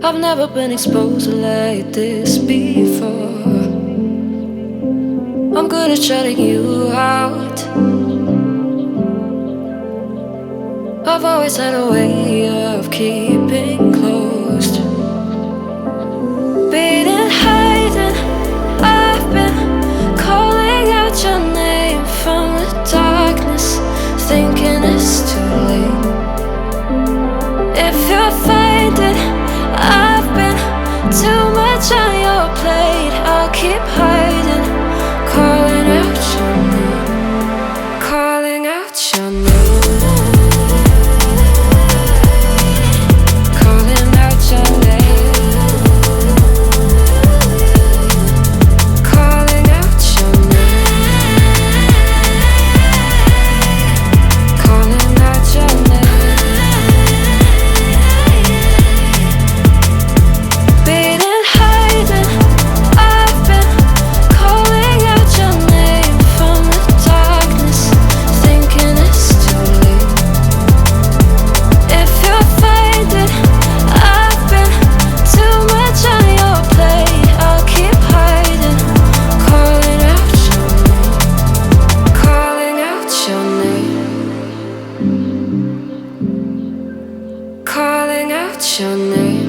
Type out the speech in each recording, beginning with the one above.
I've never been exposed like this before. I'm good at shutting you out. I've always had a way of keeping closed. Beating, hiding, I've been calling out your name from the darkness, thinking it's too late. If you're finding I've been too much on your plate, I'll keep hiding, calling out your name, calling out your name. Calling out your name.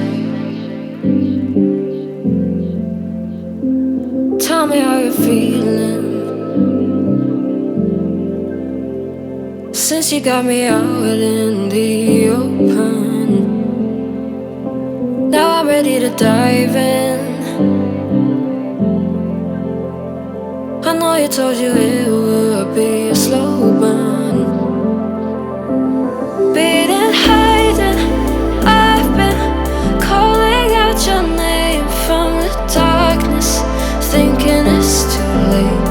Tell me how you're feeling since you got me out in the open. Now I'm ready to dive in. I know you told you it would be a slow burn. Beating, hiding, I've been calling out your name from the darkness, thinking it's too late.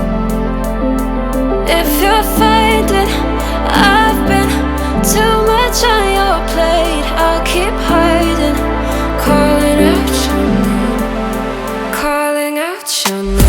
If you're finding I've been too much on your plate, I'll keep hiding, calling out your name, calling out your name.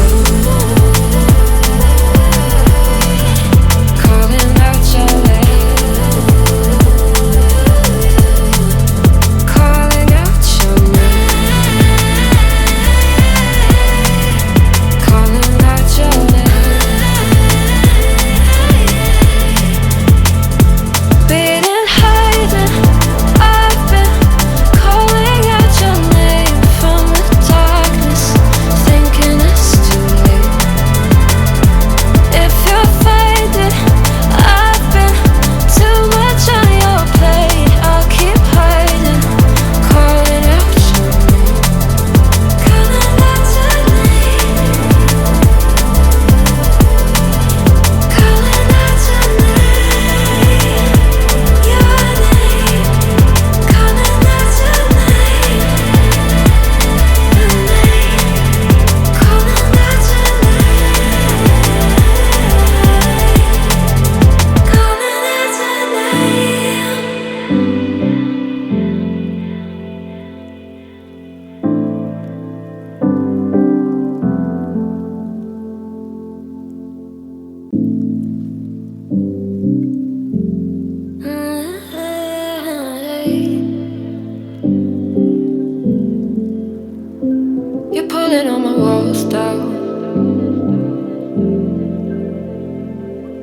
You're pulling all my walls down.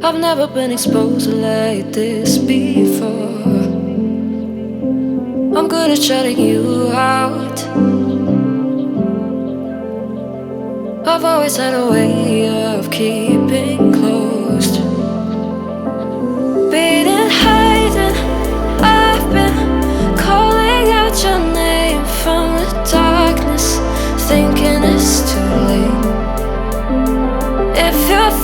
I've never been exposed like this before. I'm good at shutting you out. I've always had a way of keeping closed. Beating, hiding, I've been calling out your name from the darkness, thinking it's too late. If you're